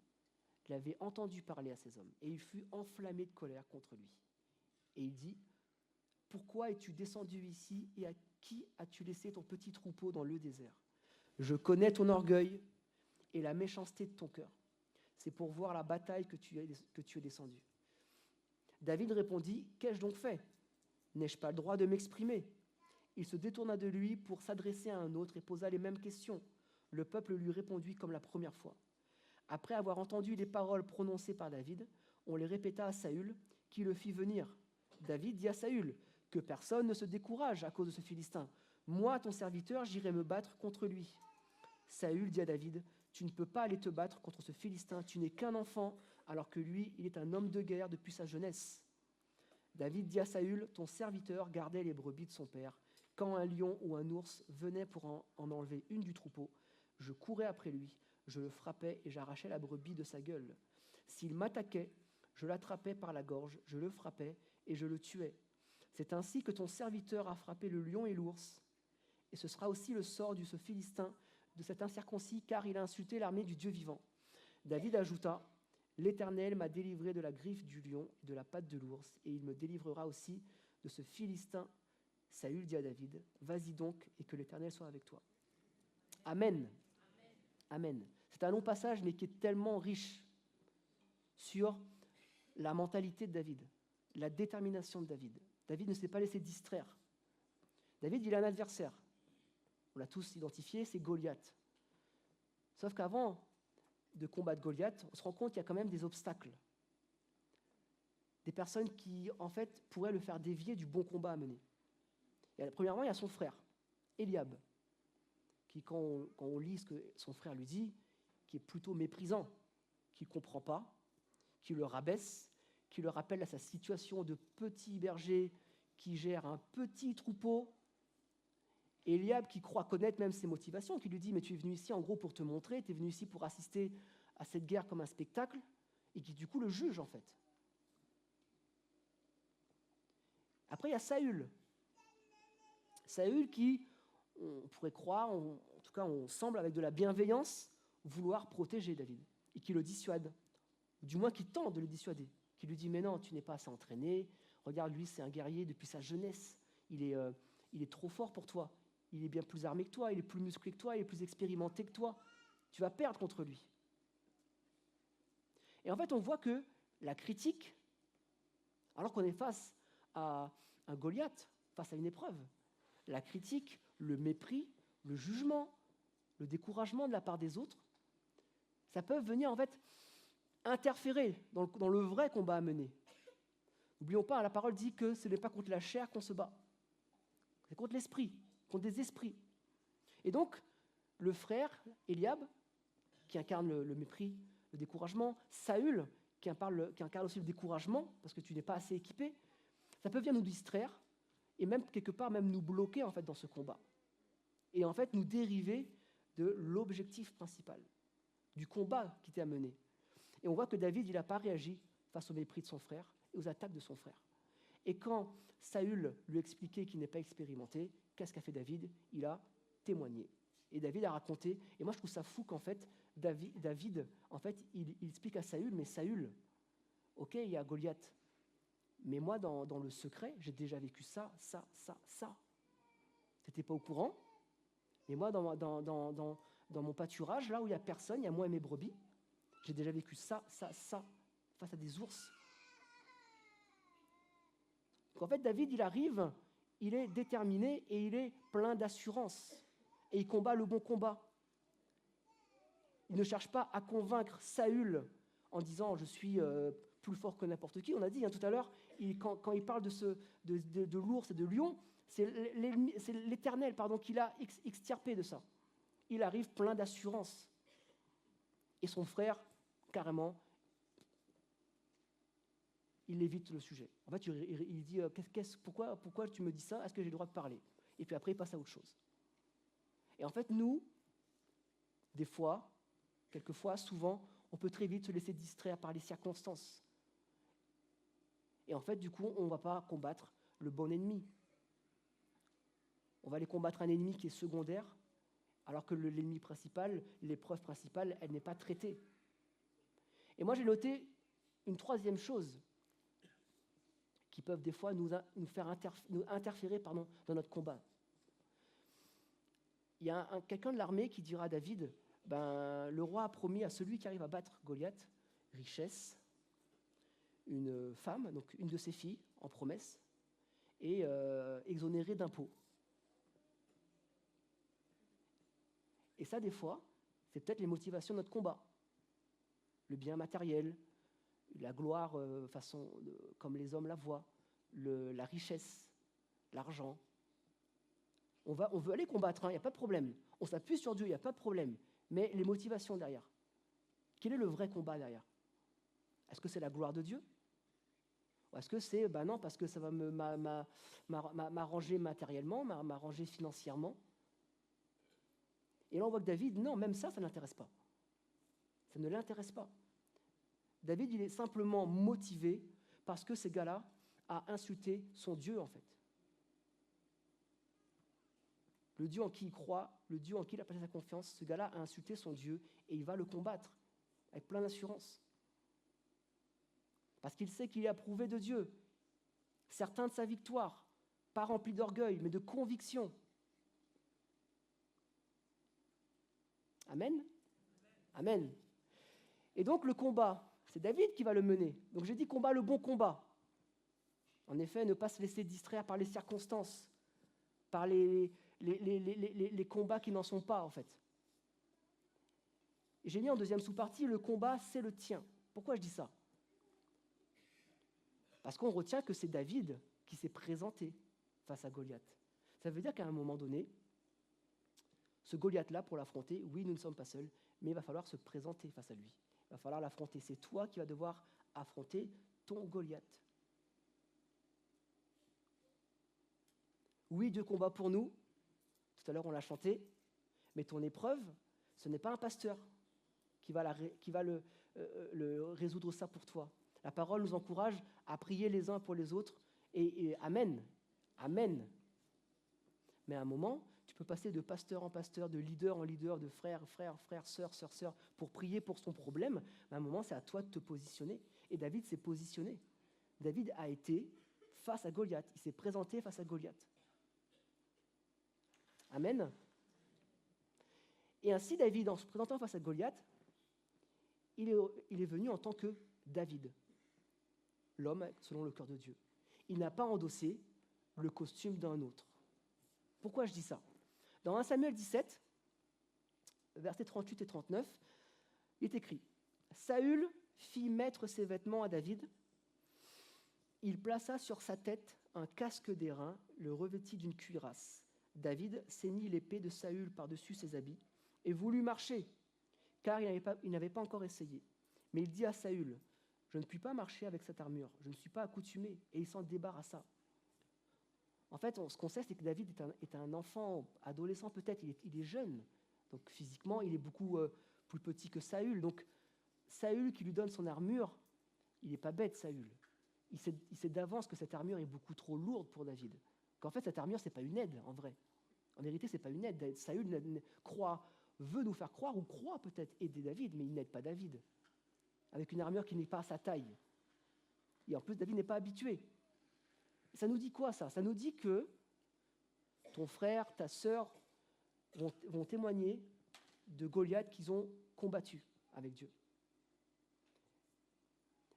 A: l'avait entendu parler à ces hommes, et il fut enflammé de colère contre lui. Et il dit, « Pourquoi es-tu descendu ici, et à qui as-tu laissé ton petit troupeau dans le désert? Je connais ton orgueil et la méchanceté de ton cœur. C'est pour voir la bataille que tu es descendu. » David répondit, « Qu'ai-je donc fait? N'ai-je pas le droit de m'exprimer? » Il se détourna de lui pour s'adresser à un autre et posa les mêmes questions. Le peuple lui répondit comme la première fois. Après avoir entendu les paroles prononcées par David, on les répéta à Saül, qui le fit venir. David dit à Saül, « Que personne ne se décourage à cause de ce Philistin. Moi, ton serviteur, j'irai me battre contre lui. » Saül dit à David, « Tu ne peux pas aller te battre contre ce Philistin, tu n'es qu'un enfant, alors que lui, il est un homme de guerre depuis sa jeunesse. » David dit à Saül, « Ton serviteur gardait les brebis de son père. Quand un lion ou un ours venait pour en enlever une du troupeau, je courais après lui, je le frappais et j'arrachais la brebis de sa gueule. S'il m'attaquait, je l'attrapais par la gorge, je le frappais et je le tuais. C'est ainsi que ton serviteur a frappé le lion et l'ours. Et ce sera aussi le sort de ce Philistin, de cet incirconcis, car il a insulté l'armée du Dieu vivant. » David ajouta, « L'Éternel m'a délivré de la griffe du lion et de la patte de l'ours, et il me délivrera aussi de ce Philistin. » Saül dit à David, « Vas-y donc, et que l'Éternel soit avec toi. » Amen. Amen. C'est un long passage, mais qui est tellement riche sur la mentalité de David, la détermination de David. David ne s'est pas laissé distraire. David, il a un adversaire. On l'a tous identifié, c'est Goliath. Sauf qu'avant de combattre Goliath, on se rend compte qu'il y a quand même des obstacles. Des personnes qui, en fait, pourraient le faire dévier du bon combat à mener. Premièrement, il y a son frère, Eliab, qui, quand on lit ce que son frère lui dit, qui est plutôt méprisant, qui ne comprend pas, qui le rabaisse, qui le rappelle à sa situation de petit berger qui gère un petit troupeau. Eliab qui croit connaître même ses motivations, qui lui dit « Mais tu es venu ici en gros pour te montrer, tu es venu ici pour assister à cette guerre comme un spectacle », et qui du coup le juge en fait. Après, il y a Saül. Saül qui, on pourrait croire, en tout cas on semble avec de la bienveillance, vouloir protéger David, et qui le dissuade, du moins qui tente de le dissuader, qui lui dit « Mais non, tu n'es pas assez entraîné, regarde, lui c'est un guerrier depuis sa jeunesse, il est trop fort pour toi, il est bien plus armé que toi, il est plus musclé que toi, il est plus expérimenté que toi, tu vas perdre contre lui. » Et en fait, on voit que la critique, alors qu'on est face à un Goliath, face à une épreuve, la critique, le mépris, le jugement, le découragement de la part des autres, ça peut venir en fait interférer dans le vrai combat à mener. N'oublions pas, la parole dit que ce n'est pas contre la chair qu'on se bat, c'est contre l'esprit, contre des esprits. Et donc, le frère, Eliab, qui incarne le mépris, le découragement, Saül, qui incarne aussi le découragement, parce que tu n'es pas assez équipé, ça peut venir nous distraire, et même quelque part même nous bloquer en fait dans ce combat. Et en fait nous dériver de l'objectif principal, du combat qui était à mener. Et on voit que David, il n'a pas réagi face au mépris de son frère et aux attaques de son frère. Et quand Saül lui expliquait qu'il n'est pas expérimenté, qu'est-ce qu'a fait David? Il a témoigné. Et David a raconté, et moi je trouve ça fou qu'en fait, David en fait, il explique à Saül, mais Saül, ok, il y a Goliath, mais moi dans le secret, j'ai déjà vécu ça. Tu n'étais pas au courant, mais moi dans mon pâturage, là où il n'y a personne, il y a moi et mes brebis, j'ai déjà vécu ça, face à des ours. Donc en fait, David, il arrive, il est déterminé et il est plein d'assurance. Et il combat le bon combat. Il ne cherche pas à convaincre Saül en disant « je suis plus fort que n'importe qui ». On a dit tout à l'heure, quand il parle de l'ours et de lion, c'est l'Éternel qui l'a extirpé de ça. Il arrive plein d'assurance. Et son frère, carrément, il évite le sujet. En fait, il dit pourquoi tu me dis ça? Est-ce que j'ai le droit de parler? Et puis après, il passe à autre chose. Et en fait, nous, des fois, quelquefois, souvent, on peut très vite se laisser distraire par les circonstances. Et en fait, du coup, on ne va pas combattre le bon ennemi. On va aller combattre un ennemi qui est secondaire, alors que l'ennemi principal, l'épreuve principale, elle n'est pas traitée. Et moi, j'ai noté une troisième chose qui peuvent des fois nous faire interférer dans notre combat. Il y a quelqu'un de l'armée qui dira à David, le roi a promis à celui qui arrive à battre Goliath, richesse, une femme, donc une de ses filles, en promesse, et exonérée d'impôts. ça, des fois, c'est peut-être les motivations de notre combat. Le bien matériel, la gloire comme les hommes la voient, la richesse, l'argent. On veut aller combattre, il n'y a pas de problème. On s'appuie sur Dieu, il n'y a pas de problème. Mais les motivations derrière. Quel est le vrai combat derrière? Est-ce que c'est la gloire de Dieu? Ou est-ce que c'est, non, parce que ça va m'arranger matériellement, m'arranger financièrement? Et là, on voit que David, non, même ça ne l'intéresse pas. Ça ne l'intéresse pas. David, il est simplement motivé parce que ces gars-là a insulté son Dieu, en fait. Le Dieu en qui il croit, le Dieu en qui il a placé sa confiance, ce gars-là a insulté son Dieu et il va le combattre avec plein d'assurance. Parce qu'il sait qu'il est approuvé de Dieu, certain de sa victoire, pas rempli d'orgueil, mais de conviction. Amen? Amen. Et donc le combat, c'est David qui va le mener. Donc j'ai dit combat, le bon combat. En effet, ne pas se laisser distraire par les circonstances, par les combats qui n'en sont pas, en fait. Et j'ai mis en deuxième sous-partie, le combat, c'est le tien. Pourquoi je dis ça? Parce qu'on retient que c'est David qui s'est présenté face à Goliath. Ça veut dire qu'à un moment donné, ce Goliath-là, pour l'affronter, oui, nous ne sommes pas seuls, mais il va falloir se présenter face à lui. Il va falloir l'affronter. C'est toi qui vas devoir affronter ton Goliath. Oui, Dieu combat pour nous. Tout à l'heure, on l'a chanté. Mais ton épreuve, ce n'est pas un pasteur qui va résoudre ça pour toi. La parole nous encourage à prier les uns pour les autres. Et amen. Amen. Mais à un moment, tu peux passer de pasteur en pasteur, de leader en leader, de frère, sœur, pour prier pour son problème. Mais à un moment, c'est à toi de te positionner. Et David s'est positionné. David a été face à Goliath. Il s'est présenté face à Goliath. Amen. Et ainsi, David, en se présentant face à Goliath, il est venu en tant que David, l'homme selon le cœur de Dieu. Il n'a pas endossé le costume d'un autre. Pourquoi je dis ça? Dans 1 Samuel 17, versets 38 et 39, il est écrit « Saül fit mettre ses vêtements à David. Il plaça sur sa tête un casque d'airain, le revêtit d'une cuirasse. David ceignit l'épée de Saül par-dessus ses habits et voulut marcher, car il n'avait pas encore essayé. Mais il dit à Saül, « Je ne puis pas marcher avec cette armure, je ne suis pas accoutumé. » Et il s'en débarrassa. En fait, ce qu'on sait, c'est que David est un enfant, adolescent peut-être, il est jeune. Donc physiquement, il est beaucoup plus petit que Saül. Donc Saül qui lui donne son armure, il n'est pas bête, Saül. Il sait d'avance que cette armure est beaucoup trop lourde pour David. Qu'en fait, cette armure, ce n'est pas une aide, en vrai. En vérité, ce n'est pas une aide. Saül veut nous faire croire, ou croit peut-être aider David, mais il n'aide pas David. Avec une armure qui n'est pas à sa taille. Et en plus, David n'est pas habitué. Ça nous dit quoi, ça? Ça nous dit que ton frère, ta sœur vont témoigner de Goliath qu'ils ont combattu avec Dieu.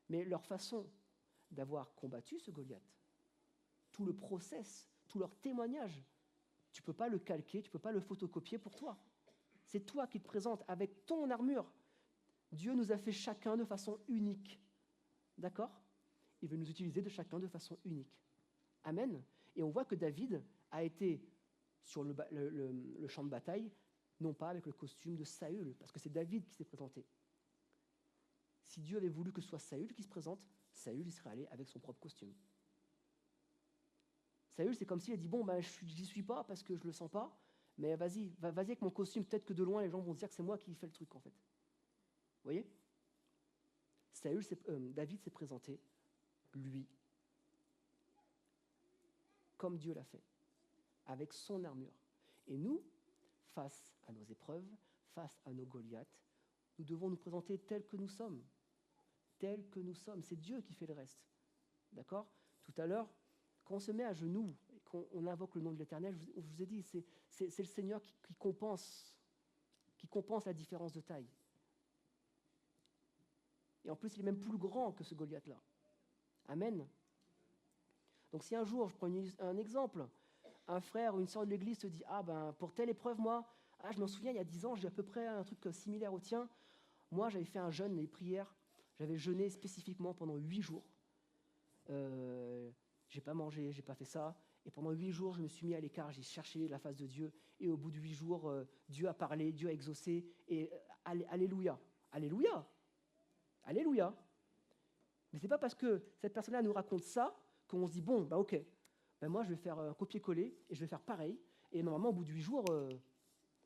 A: Mais leur façon d'avoir combattu ce Goliath, tout le process, tout leur témoignage, tu ne peux pas le calquer, tu ne peux pas le photocopier pour toi. C'est toi qui te présentes avec ton armure. Dieu nous a fait chacun de façon unique. D'accord? Il veut nous utiliser de chacun de façon unique. Amen. Et on voit que David a été sur le champ de bataille, non pas avec le costume de Saül, parce que c'est David qui s'est présenté. Si Dieu avait voulu que ce soit Saül qui se présente, Saül il serait allé avec son propre costume. Saül, c'est comme s'il a dit, bon, j'y suis pas parce que je le sens pas, mais vas-y avec mon costume, peut-être que de loin, les gens vont se dire que c'est moi qui fais le truc, en fait. Vous voyez? David s'est présenté, lui, comme Dieu l'a fait, avec son armure. Et nous, face à nos épreuves, face à nos Goliaths, nous devons nous présenter tels que nous sommes. Tels que nous sommes. C'est Dieu qui fait le reste. D'accord? Tout à l'heure, quand on se met à genoux et qu'on invoque le nom de l'Éternel, je vous ai dit, c'est le Seigneur qui compense la différence de taille. Et en plus, il est même plus grand que ce Goliath-là. Amen. Donc si un jour, je prends un exemple, un frère ou une sœur de l'église te dit « Ah ben, pour telle épreuve, moi, Ah, je m'en souviens, il y a 10 ans, j'ai à peu près un truc similaire au tien. Moi, j'avais fait un jeûne, les prières. J'avais jeûné spécifiquement pendant 8 jours. J'ai pas mangé, j'ai pas fait ça. Et pendant 8 jours, je me suis mis à l'écart, j'ai cherché la face de Dieu. Et au bout de 8 jours, Dieu a parlé, Dieu a exaucé. Et alléluia, alléluia, alléluia. Mais c'est pas parce que cette personne-là nous raconte ça qu'on se dit, bon, bah ok, bah moi je vais faire un copier-coller et je vais faire pareil. Et normalement, au bout de 8 jours,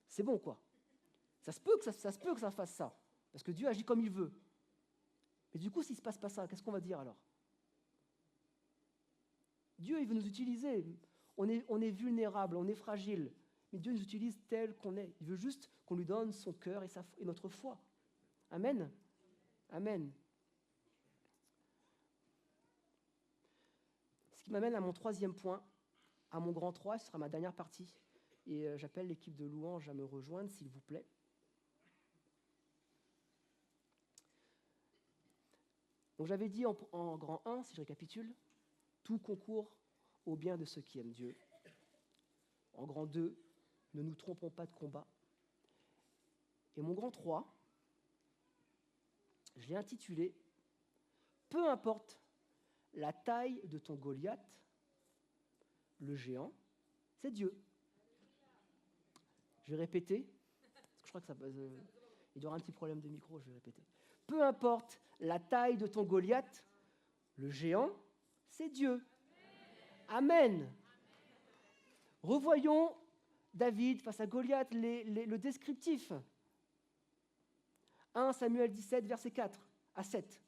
A: c'est bon, quoi. Ça se peut que ça fasse ça. Parce que Dieu agit comme il veut. Mais du coup, s'il ne se passe pas ça, qu'est-ce qu'on va dire alors? Dieu, il veut nous utiliser. On est vulnérable, on est fragile. Mais Dieu nous utilise tel qu'on est. Il veut juste qu'on lui donne son cœur et notre foi. Amen. Amen. Ce qui m'amène à mon troisième point, à mon grand 3, ce sera ma dernière partie. Et j'appelle l'équipe de louange à me rejoindre, s'il vous plaît. Donc j'avais dit en grand 1, si je récapitule, tout concourt au bien de ceux qui aiment Dieu. En grand 2, ne nous trompons pas de combat. Et mon grand 3, je l'ai intitulé « Peu importe la taille de ton Goliath, le géant, c'est Dieu ». Je vais répéter, parce que je crois que ça il y aura un petit problème de micro, je vais répéter. Peu importe la taille de ton Goliath, le géant, c'est Dieu. Amen. Revoyons David face à Goliath, le descriptif. 1 Samuel 17, verset 4 à 7.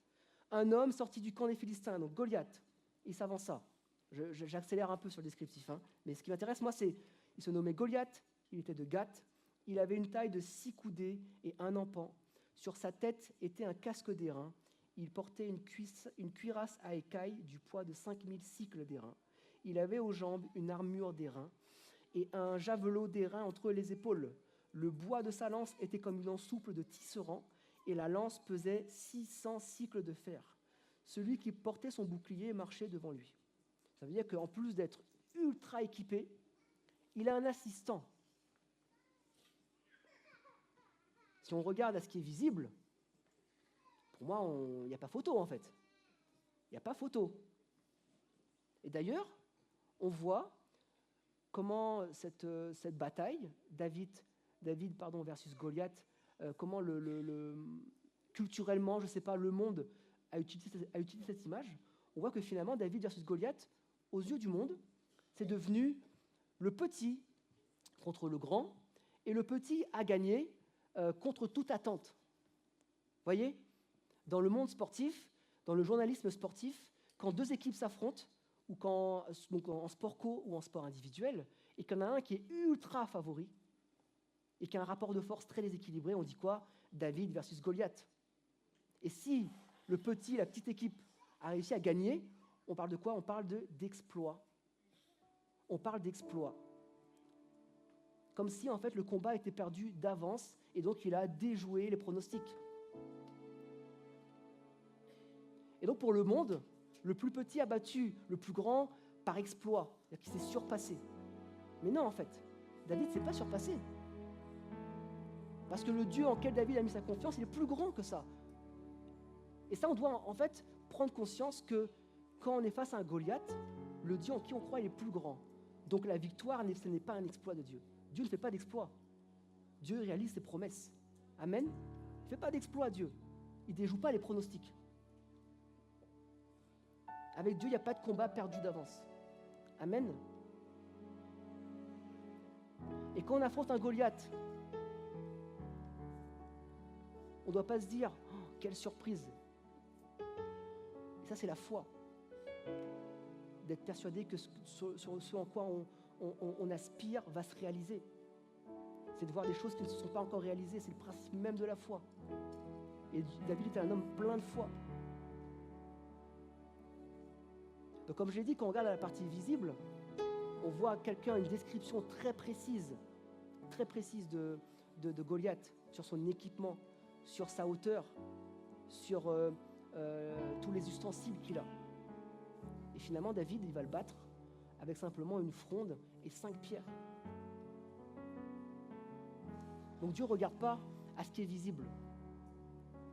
A: Un homme sorti du camp des Philistins, donc Goliath, il s'avança. J'accélère un peu sur le descriptif, mais ce qui m'intéresse, moi, c'est il se nommait Goliath, il était de Gath, il avait une taille de 6 coudées et un empan. Sur sa tête était un casque d'airain. Il portait une cuirasse à écailles du poids de 5000 cycles d'airain. Il avait aux jambes une armure d'airain et un javelot d'airain entre les épaules. Le bois de sa lance était comme une ensouple de tisserand et la lance pesait 600 cycles de fer. Celui qui portait son bouclier marchait devant lui. Ça veut dire qu'en plus d'être ultra équipé, il a un assistant. Si on regarde à ce qui est visible, pour moi, il n'y a pas photo en fait. Il n'y a pas photo. Et d'ailleurs, on voit comment cette bataille, David versus Goliath, comment culturellement, je ne sais pas, le monde a utilisé cette image. On voit que finalement, David versus Goliath, aux yeux du monde, c'est devenu le petit contre le grand, et le petit a gagné contre toute attente. Vous voyez ? Dans le monde sportif, dans le journalisme sportif, quand deux équipes s'affrontent, ou donc en sport co ou en sport individuel, et qu'il y en a un qui est ultra favori, et qui a un rapport de force très déséquilibré, on dit quoi ? David versus Goliath. Et si le petit, la petite équipe a réussi à gagner, on parle de quoi ? On parle d'exploit. On parle d'exploit. Comme si, en fait, le combat était perdu d'avance, et donc il a déjoué les pronostics. Et donc, pour le monde, le plus petit a battu le plus grand par exploit, c'est-à-dire qu'il s'est surpassé. Mais non, en fait, David ne s'est pas surpassé. Parce que le Dieu en quel David a mis sa confiance, il est plus grand que ça. Et ça, on doit en fait prendre conscience que quand on est face à un Goliath, le Dieu en qui on croit, il est plus grand. Donc la victoire, ce n'est pas un exploit de Dieu. Dieu ne fait pas d'exploit. Dieu réalise ses promesses. Amen. Il ne fait pas d'exploit, Dieu. Il ne déjoue pas les pronostics. Avec Dieu, il n'y a pas de combat perdu d'avance. Amen. Et quand on affronte un Goliath, on ne doit pas se dire oh, « quelle surprise !» Et ça, c'est la foi. D'être persuadé que ce en quoi on aspire va se réaliser. C'est de voir des choses qui ne se sont pas encore réalisées. C'est le principe même de la foi. Et David était un homme plein de foi. Donc comme je l'ai dit, quand on regarde la partie visible, on voit quelqu'un, une description très précise de Goliath, sur son équipement, sur sa hauteur, sur tous les ustensiles qu'il a. Et finalement, David, il va le battre avec simplement une fronde et 5 pierres. Donc Dieu ne regarde pas à ce qui est visible.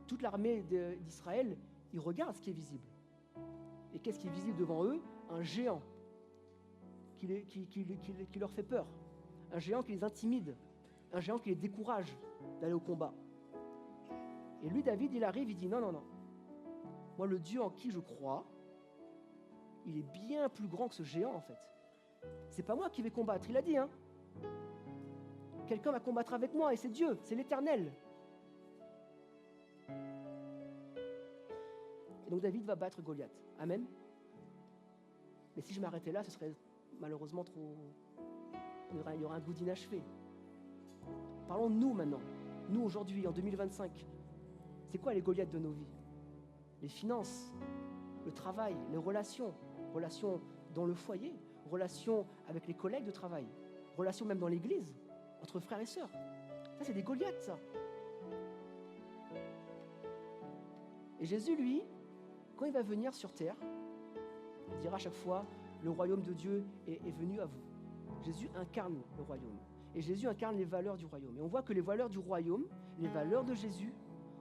A: Toute l'armée d'Israël, ils regardent ce qui est visible. Et qu'est-ce qui est visible devant eux? Un géant qui leur fait peur. Un géant qui les intimide. Un géant qui les décourage d'aller au combat. Et lui, David, il arrive, il dit non. Moi, le Dieu en qui je crois, il est bien plus grand que ce géant, en fait. C'est pas moi qui vais combattre, il a dit, hein. Quelqu'un va combattre avec moi, et c'est Dieu, c'est l'Éternel. Et donc David va battre Goliath. Amen. Mais si je m'arrêtais là, ce serait malheureusement trop... Il y aurait un goût d'inachevé. Parlons de nous maintenant. Nous, aujourd'hui, en 2025. C'est quoi les Goliaths de nos vies? Les finances, le travail, les relations. Relations dans le foyer, relations avec les collègues de travail, relations même dans l'église, entre frères et sœurs. Ça, c'est des Goliaths, ça. Et Jésus, lui, quand il va venir sur terre, il dira à chaque fois, le royaume de Dieu est venu à vous. Jésus incarne le royaume. Et Jésus incarne les valeurs du royaume. Et on voit que les valeurs du royaume, les valeurs de Jésus,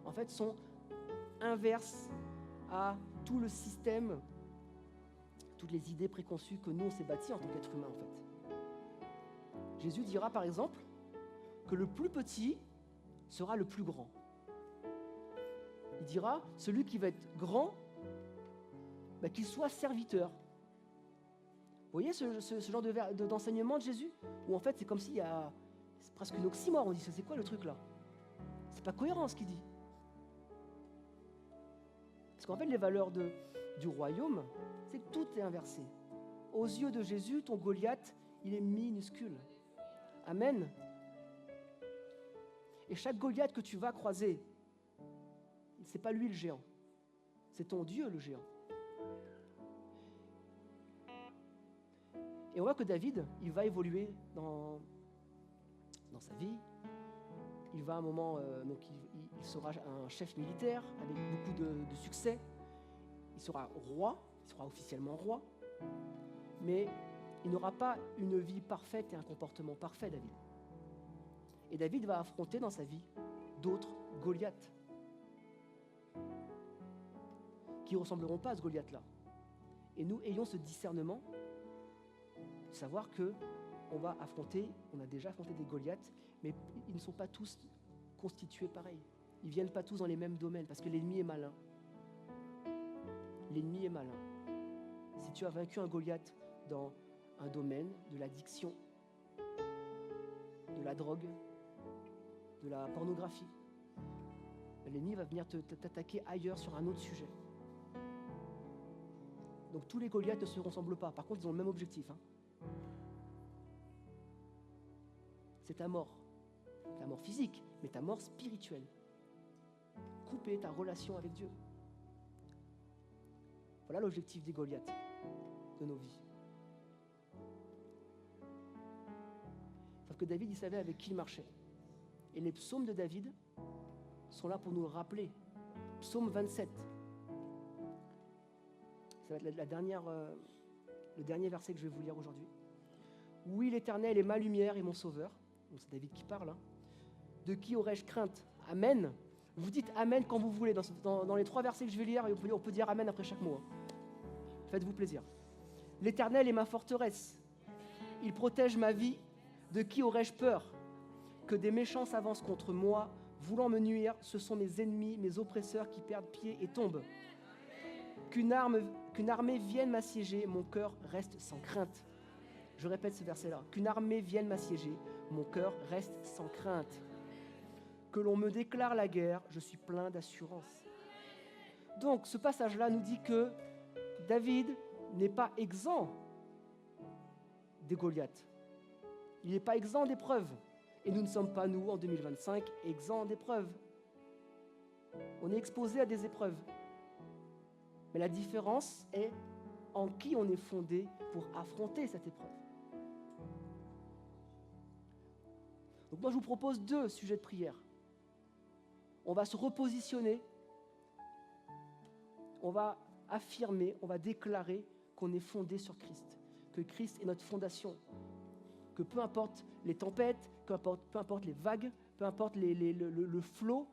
A: en fait, sont inverses à tout le système, toutes les idées préconçues que nous, on s'est bâties en tant qu'être humain, en fait. Jésus dira, par exemple, que le plus petit sera le plus grand. Il dira, celui qui va être grand, qu'il soit serviteur. Vous voyez ce genre d'enseignement de Jésus? Où en fait, c'est comme s'il y a... C'est presque une oxymore. On dit, c'est quoi le truc là? C'est pas cohérent ce qu'il dit. Parce qu'en fait, les valeurs du royaume, c'est que tout est inversé. Aux yeux de Jésus, ton Goliath, il est minuscule. Amen. Et chaque Goliath que tu vas croiser, c'est pas lui le géant. C'est ton Dieu le géant. Et on voit que David, il va évoluer dans sa vie. Il va à un moment, il sera un chef militaire avec beaucoup de succès. Il sera roi, il sera officiellement roi. Mais il n'aura pas une vie parfaite et un comportement parfait, David. Et David va affronter dans sa vie d'autres Goliaths qui ne ressembleront pas à ce Goliath-là. Et nous ayons ce discernement de savoir on a déjà affronté des Goliaths, mais ils ne sont pas tous constitués pareil. Ils ne viennent pas tous dans les mêmes domaines, parce que l'ennemi est malin. L'ennemi est malin. Si tu as vaincu un Goliath dans un domaine de l'addiction, de la drogue, de la pornographie, l'ennemi va venir t'attaquer ailleurs sur un autre sujet. Donc tous les Goliaths ne se ressemblent pas. Par contre, ils ont le même objectif. C'est ta mort. Ta mort physique, mais ta mort spirituelle. Couper ta relation avec Dieu. Voilà l'objectif des Goliaths de nos vies. Sauf que David, il savait avec qui il marchait. Et les psaumes de David sont là pour nous le rappeler. Psaume 27. Ça va être le dernier verset que je vais vous lire aujourd'hui. Oui, l'Éternel est ma lumière et mon sauveur. Donc c'est David qui parle. De qui aurais-je crainte? Amen. Vous dites Amen quand vous voulez. Dans les 3 versets que je vais lire, on peut dire Amen après chaque mot. Faites-vous plaisir. L'Éternel est ma forteresse. Il protège ma vie. De qui aurais-je peur? Que des méchants s'avancent contre moi, voulant me nuire. Ce sont mes ennemis, mes oppresseurs qui perdent pied et tombent. Qu'une armée vienne m'assiéger, mon cœur reste sans crainte. Je répète ce verset-là. Qu'une armée vienne m'assiéger, mon cœur reste sans crainte. Que l'on me déclare la guerre, je suis plein d'assurance. Donc, ce passage-là nous dit que David n'est pas exempt des Goliaths. Il n'est pas exempt d'épreuves. Et nous ne sommes pas, nous, en 2025, exempts d'épreuves. On est exposé à des épreuves. Mais la différence est en qui on est fondé pour affronter cette épreuve. Donc moi, je vous propose 2 sujets de prière. On va se repositionner. On va affirmer, on va déclarer qu'on est fondé sur Christ. Que Christ est notre fondation. Que peu importe les tempêtes, peu importe les vagues, peu importe le flot,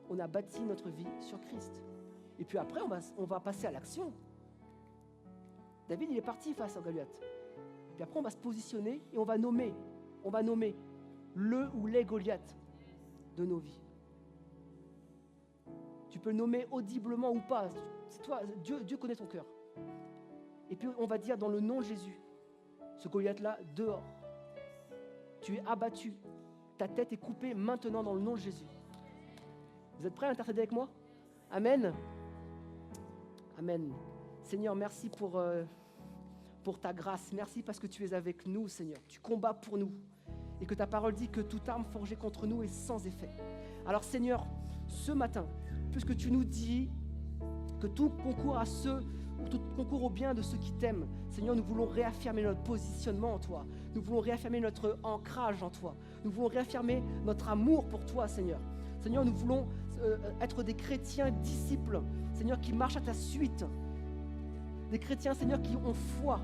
A: on a bâti notre vie sur Christ. Et puis après, on va passer à l'action. David, il est parti face à Goliath. Puis après, on va se positionner et on va nommer le ou les Goliaths de nos vies. Tu peux le nommer audiblement ou pas. C'est toi, Dieu connaît ton cœur. Et puis on va dire dans le nom de Jésus, ce Goliath-là, dehors. Tu es abattu. Ta tête est coupée maintenant dans le nom de Jésus. Vous êtes prêts à intercéder avec moi? Amen. Amen. Seigneur, merci pour ta grâce. Merci parce que tu es avec nous, Seigneur. Tu combats pour nous. Et que ta parole dit que toute arme forgée contre nous est sans effet. Alors Seigneur, ce matin, puisque tu nous dis que tout concourt au bien de ceux qui t'aiment, Seigneur, nous voulons réaffirmer notre positionnement en toi. Nous voulons réaffirmer notre ancrage en toi. Nous voulons réaffirmer notre amour pour toi, Seigneur. Seigneur, nous voulons être des chrétiens disciples, Seigneur, qui marchent à ta suite. Des chrétiens, Seigneur, qui ont foi.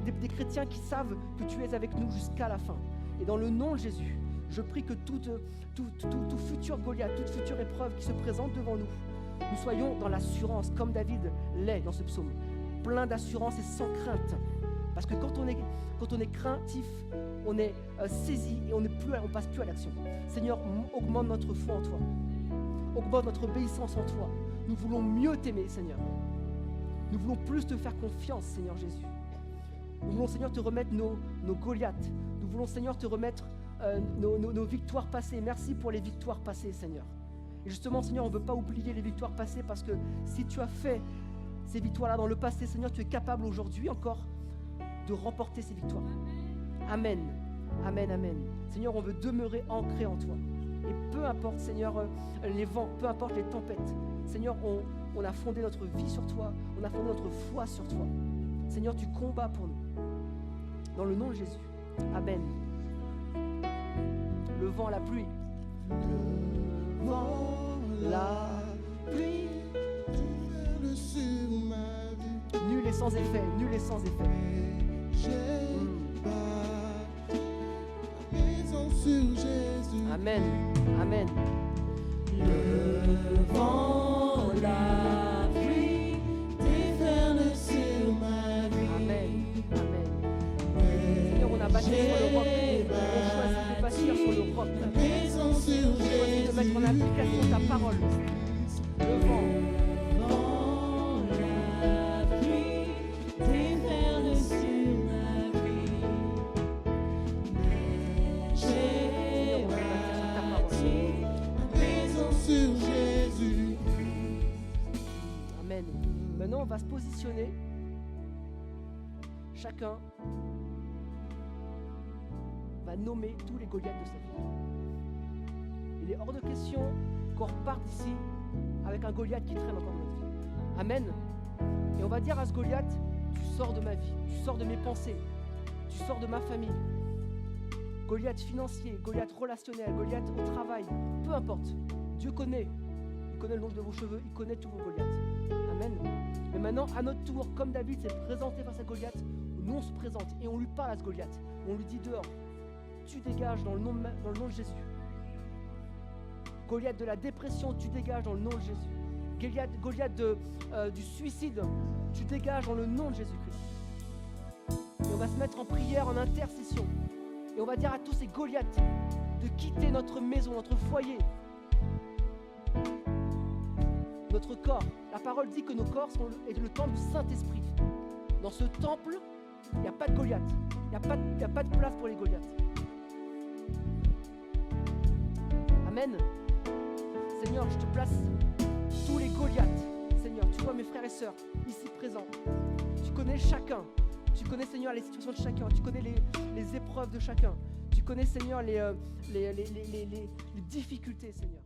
A: Des chrétiens qui savent que tu es avec nous jusqu'à la fin. Et dans le nom de Jésus, je prie que tout futur Goliath, toute future épreuve qui se présente devant nous, nous soyons dans l'assurance, comme David l'est dans ce psaume, plein d'assurance et sans crainte. Parce que quand on est craintif, on est saisi et on passe plus à l'action. Seigneur, augmente notre foi en toi. Augmente notre obéissance en toi. Nous voulons mieux t'aimer, Seigneur. Nous voulons plus te faire confiance, Seigneur Jésus. Nous voulons, Seigneur, te remettre nos Goliaths. Nous voulons, Seigneur, te remettre nos victoires passées. Merci pour les victoires passées, Seigneur. Et justement, Seigneur, on ne veut pas oublier les victoires passées parce que si tu as fait ces victoires-là dans le passé, Seigneur, tu es capable aujourd'hui encore de remporter ces victoires. Amen. Amen, amen. Seigneur, on veut demeurer ancré en toi. Et peu importe, Seigneur, les vents, peu importe les tempêtes, Seigneur, on a fondé notre vie sur toi, on a fondé notre foi sur toi. Seigneur, tu combats pour nous. Dans le nom de Jésus. Amen. Le vent, la pluie. Le vent, la pluie. Nul et sans effet, nul et sans effet. Amen, amen.
B: Le vent, la pluie, déferle sur ma vie.
A: Amen, amen. Seigneur, on a bâti sur le roc. On choisit de bâtir sur le roc. On choisit de mettre en application ta parole. Le vent. Maintenant, on va se positionner. Chacun va nommer tous les Goliaths de sa vie. Il est hors de question qu'on reparte d'ici avec un Goliath qui traîne encore dans notre vie. Amen. Et on va dire à ce Goliath, tu sors de ma vie, tu sors de mes pensées, tu sors de ma famille. Goliath financier, Goliath relationnel, Goliath au travail, peu importe. Dieu connaît. Il connaît le nombre de vos cheveux, il connaît tous vos Goliaths. Amen. Mais maintenant, à notre tour, comme David s'est présenté face à Goliath, nous on se présente et on lui parle à ce Goliath. On lui dit dehors, tu dégages dans le nom de Jésus. Goliath de la dépression, tu dégages dans le nom de Jésus. Goliath du suicide, tu dégages dans le nom de Jésus-Christ. Et on va se mettre en prière, en intercession. Et on va dire à tous ces Goliaths de quitter notre maison, notre foyer, notre corps. La parole dit que nos corps sont le temple du Saint-Esprit. Dans ce temple, il n'y a pas de Goliath. Il n'y a pas de place pour les Goliaths. Amen. Seigneur, je te place tous les Goliaths. Seigneur, tu vois mes frères et sœurs ici présents. Tu connais chacun. Tu connais, Seigneur, les situations de chacun. Tu connais les épreuves de chacun. Tu connais, Seigneur, les difficultés, Seigneur.